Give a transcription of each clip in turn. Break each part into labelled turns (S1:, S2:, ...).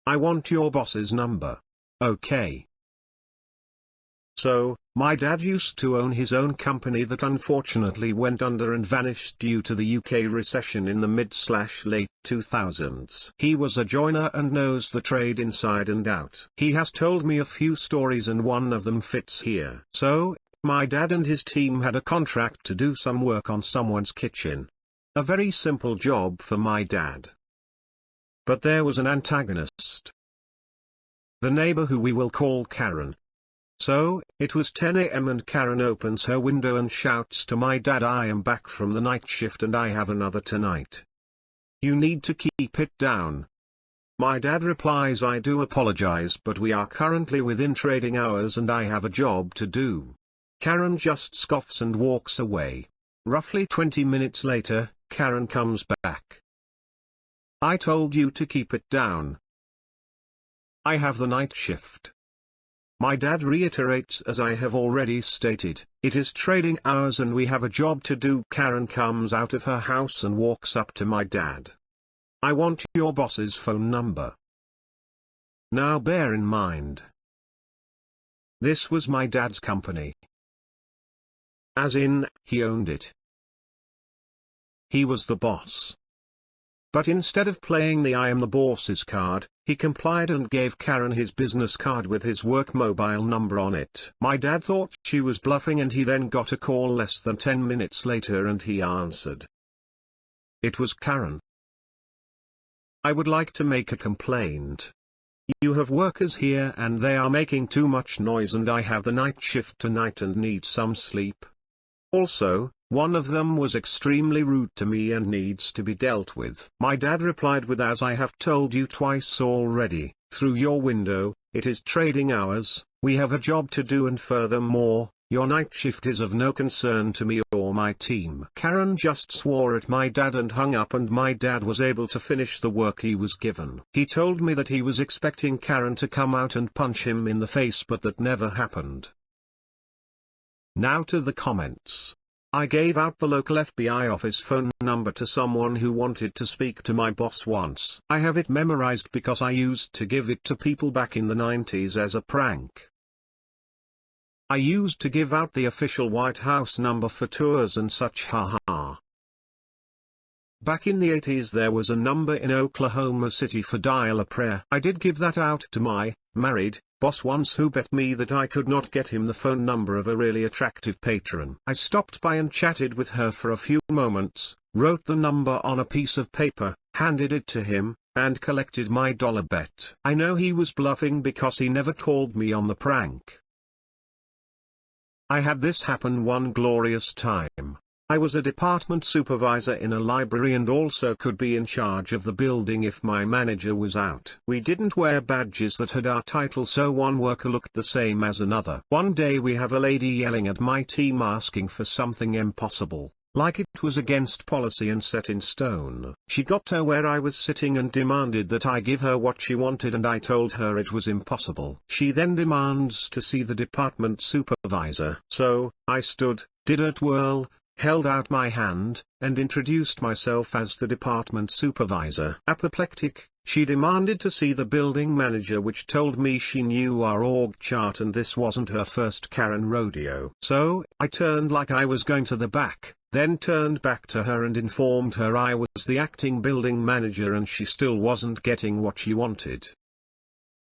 S1: I want your boss's number. Okay. So, my dad used to own his own company that unfortunately went under and vanished due to the UK recession in the mid/late 2000s. He was a joiner and knows the trade inside and out. He has told me a few stories and one of them fits here. So, my dad and his team had a contract to do some work on someone's kitchen. A very simple job for my dad. But there was an antagonist. The neighbor who we will call Karen. So, it was 10 a.m. and Karen opens her window and shouts to my dad, "I am back from the night shift and I have another tonight. You need to keep it down." My dad replies, "I do apologize, but we are currently within trading hours and I have a job to do." Karen just scoffs and walks away. Roughly 20 minutes later, Karen comes back. "I told you to keep it down. I have the night shift." My dad reiterates, "As I have already stated, it is trading hours and we have a job to do." Karen comes out of her house and walks up to my dad. "I want your boss's phone number." Now bear in mind, this was my dad's company. As in, he owned it. He was the boss. But instead of playing the "I am the boss's" card, he complied and gave Karen his business card with his work mobile number on it. My dad thought she was bluffing and he then got a call less than 10 minutes later and he answered. It was Karen. "I would like to make a complaint. You have workers here and they are making too much noise and I have the night shift tonight and need some sleep. Also, one of them was extremely rude to me and needs to be dealt with." My dad replied with, "As I have told you twice already, through your window, it is trading hours, we have a job to do and furthermore, your night shift is of no concern to me or my team." Karen just swore at my dad and hung up and my dad was able to finish the work he was given. He told me that he was expecting Karen to come out and punch him in the face but that never happened. Now to the comments. I gave out the local FBI office phone number to someone who wanted to speak to my boss once. I have it memorized because I used to give it to people back in the 90s as a prank. I used to give out the official White House number for tours and such, haha. Back in the 80s there was a number in Oklahoma City for dial a prayer. I did give that out to my married boss once, who bet me that I could not get him the phone number of a really attractive patron. I stopped by and chatted with her for a few moments, wrote the number on a piece of paper, handed it to him, and collected my dollar bet. I know he was bluffing because he never called me on the prank. I had this happen one glorious time. I was a department supervisor in a library and also could be in charge of the building if my manager was out. We didn't wear badges that had our title, so one worker looked the same as another. One day we have a lady yelling at my team asking for something impossible, like it was against policy and set in stone. She got to where I was sitting and demanded that I give her what she wanted and I told her it was impossible. She then demands to see the department supervisor. So, I stood, did a twirl, held out my hand, and introduced myself as the department supervisor. Apoplectic, she demanded to see the building manager, which told me she knew our org chart and this wasn't her first Karen rodeo. So, I turned like I was going to the back, then turned back to her and informed her I was the acting building manager and she still wasn't getting what she wanted.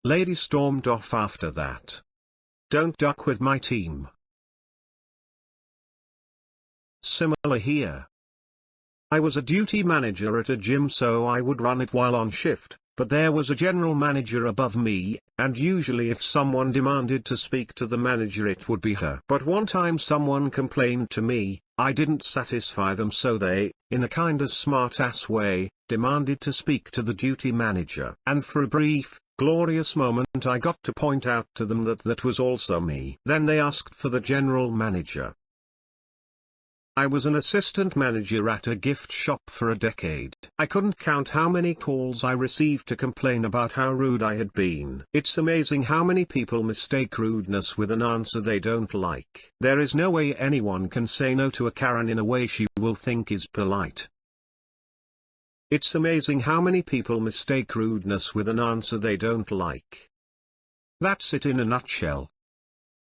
S1: Lady stormed off after that. Don't duck with my team. Similar here. I was a duty manager at a gym, so I would run it while on shift, but there was a general manager above me, and usually if someone demanded to speak to the manager it would be her. But one time someone complained to me, I didn't satisfy them, so they, in a kind of smart-ass way, demanded to speak to the duty manager. And for a brief, glorious moment I got to point out to them that that was also me. Then they asked for the general manager. I was an assistant manager at a gift shop for a decade. I couldn't count how many calls I received to complain about how rude I had been. It's amazing how many people mistake rudeness with an answer they don't like. There is no way anyone can say no to a Karen in a way she will think is polite. It's amazing how many people mistake rudeness with an answer they don't like. That's it in a nutshell.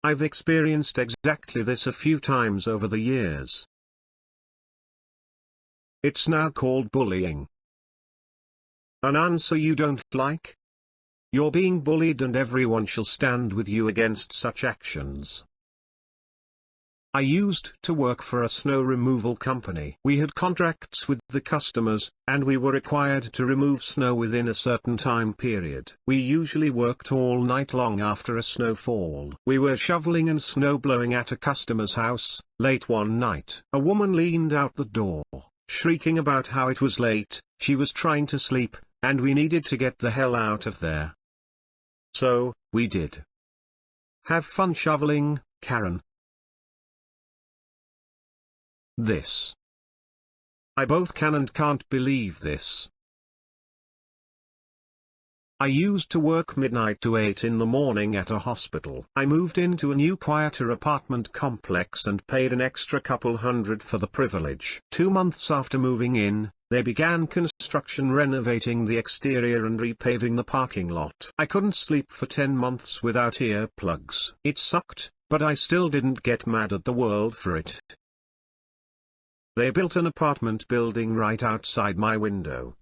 S1: I've experienced exactly this a few times over the years. It's now called bullying. An answer you don't like? You're being bullied and everyone shall stand with you against such actions. I used to work for a snow removal company. We had contracts with the customers, and we were required to remove snow within a certain time period. We usually worked all night long after a snowfall. We were shoveling and snow blowing at a customer's house. Late one night, a woman leaned out the door, shrieking about how it was late, she was trying to sleep, and we needed to get the hell out of there. So, we did. Have fun shoveling, Karen. This. I both can and can't believe this. I used to work midnight to 8 in the morning at a hospital. I moved into a new quieter apartment complex and paid an extra couple hundred for the privilege. 2 months after moving in, they began construction renovating the exterior and repaving the parking lot. I couldn't sleep for 10 months without earplugs. It sucked, but I still didn't get mad at the world for it. They built an apartment building right outside my window.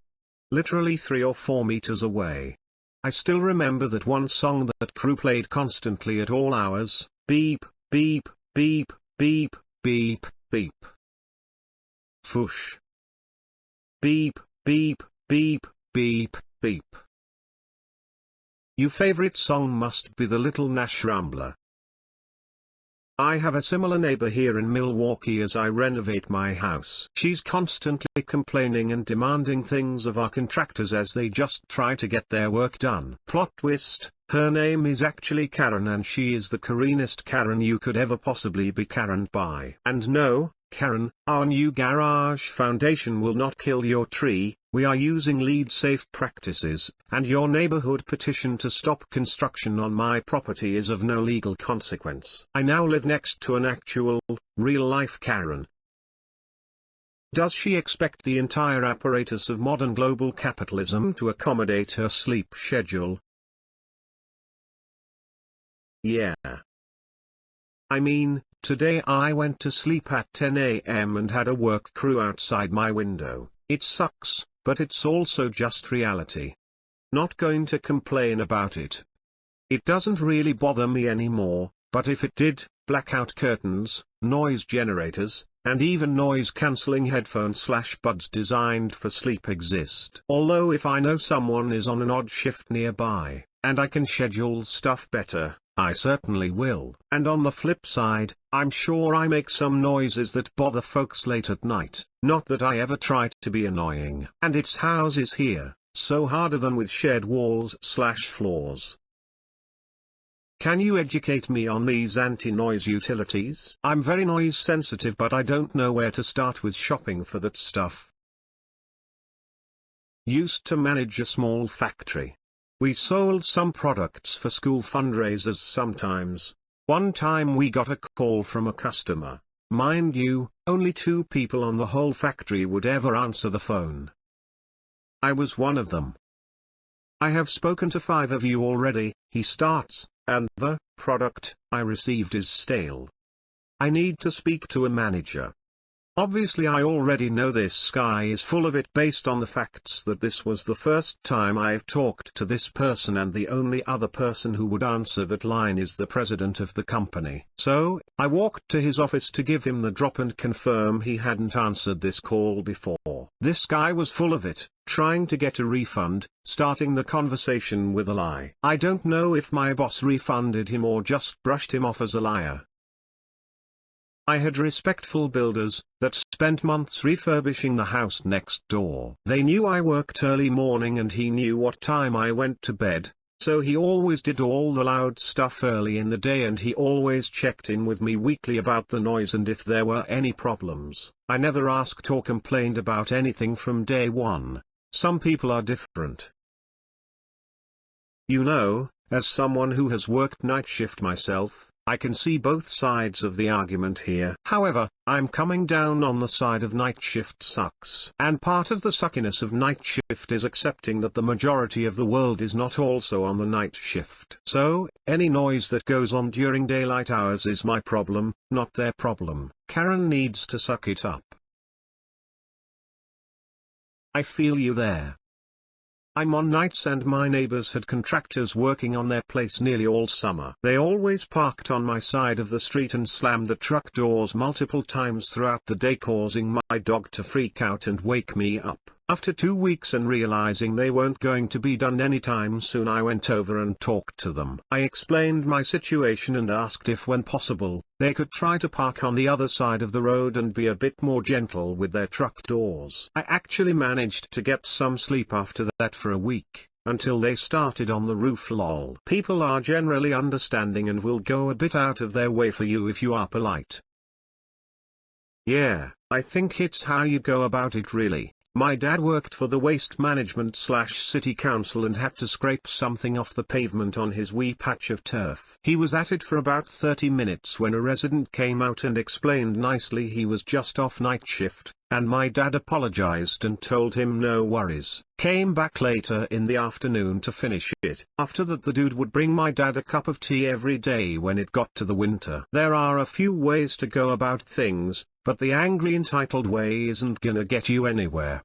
S1: Literally 3 or 4 meters away. I still remember that one song that crew played constantly at all hours, beep, beep, beep, beep, beep, beep. Fush. Beep, beep, beep, beep, beep. Your favorite song must be the Little Nash Rambler. I have a similar neighbor here in Milwaukee as I renovate my house. She's constantly complaining and demanding things of our contractors as they just try to get their work done. Plot twist, her name is actually Karen and she is the Karenest Karen you could ever possibly be Karened by. And no, Karen, our new garage foundation will not kill your tree. We are using LEED safe practices, and your neighborhood petition to stop construction on my property is of no legal consequence. I now live next to an actual, real-life Karen. Does she expect the entire apparatus of modern global capitalism to accommodate her sleep schedule? Yeah. I mean, today I went to sleep at 10 a.m. and had a work crew outside my window. It sucks, but it's also just reality. Not going to complain about it. It doesn't really bother me anymore, but if it did, blackout curtains, noise generators, and even noise-cancelling headphones/buds designed for sleep exist. Although if I know someone is on an odd shift nearby, and I can schedule stuff better, I certainly will. And on the flip side, I'm sure I make some noises that bother folks late at night. Not that I ever try to be annoying. And it's houses here, so harder than with shared walls/floors. Can you educate me on these anti-noise utilities? I'm very noise sensitive, but I don't know where to start with shopping for that stuff. Used to manage a small factory. We sold some products for school fundraisers sometimes. One time we got a call from a customer. Mind you, only 2 people on the whole factory would ever answer the phone. I was one of them. I have spoken to 5 of you already, he starts, and the product I received is stale. I need to speak to a manager. Obviously I already know this guy is full of it based on the facts that this was the first time I've talked to this person and the only other person who would answer that line is the president of the company. So, I walked to his office to give him the drop and confirm he hadn't answered this call before. This guy was full of it, trying to get a refund, starting the conversation with a lie. I don't know if my boss refunded him or just brushed him off as a liar. I had respectful builders that spent months refurbishing the house next door. They knew I worked early morning and he knew what time I went to bed, so he always did all the loud stuff early in the day and he always checked in with me weekly about the noise and if there were any problems. I never asked or complained about anything from day one. Some people are different. You know, as someone who has worked night shift myself, I can see both sides of the argument here. However, I'm coming down on the side of night shift sucks. And part of the suckiness of night shift is accepting that the majority of the world is not also on the night shift. So, any noise that goes on during daylight hours is my problem, not their problem. Karen needs to suck it up. I feel you there. I'm on nights and my neighbors had contractors working on their place nearly all summer. They always parked on my side of the street and slammed the truck doors multiple times throughout the day, causing my dog to freak out and wake me up. After 2 weeks and realizing they weren't going to be done anytime soon, I went over and talked to them. I explained my situation and asked if when possible, they could try to park on the other side of the road and be a bit more gentle with their truck doors. I actually managed to get some sleep after that for a week, until they started on the roof. Lol. People are generally understanding and will go a bit out of their way for you if you are polite. Yeah, I think it's how you go about it really. My dad worked for the waste management / city council and had to scrape something off the pavement on his wee patch of turf. He was at it for about 30 minutes when a resident came out and explained nicely he was just off night shift, and my dad apologized and told him no worries. Came back later in the afternoon to finish it. After that, the dude would bring my dad a cup of tea every day when it got to the winter. There are a few ways to go about things, but the angry entitled way isn't gonna get you anywhere.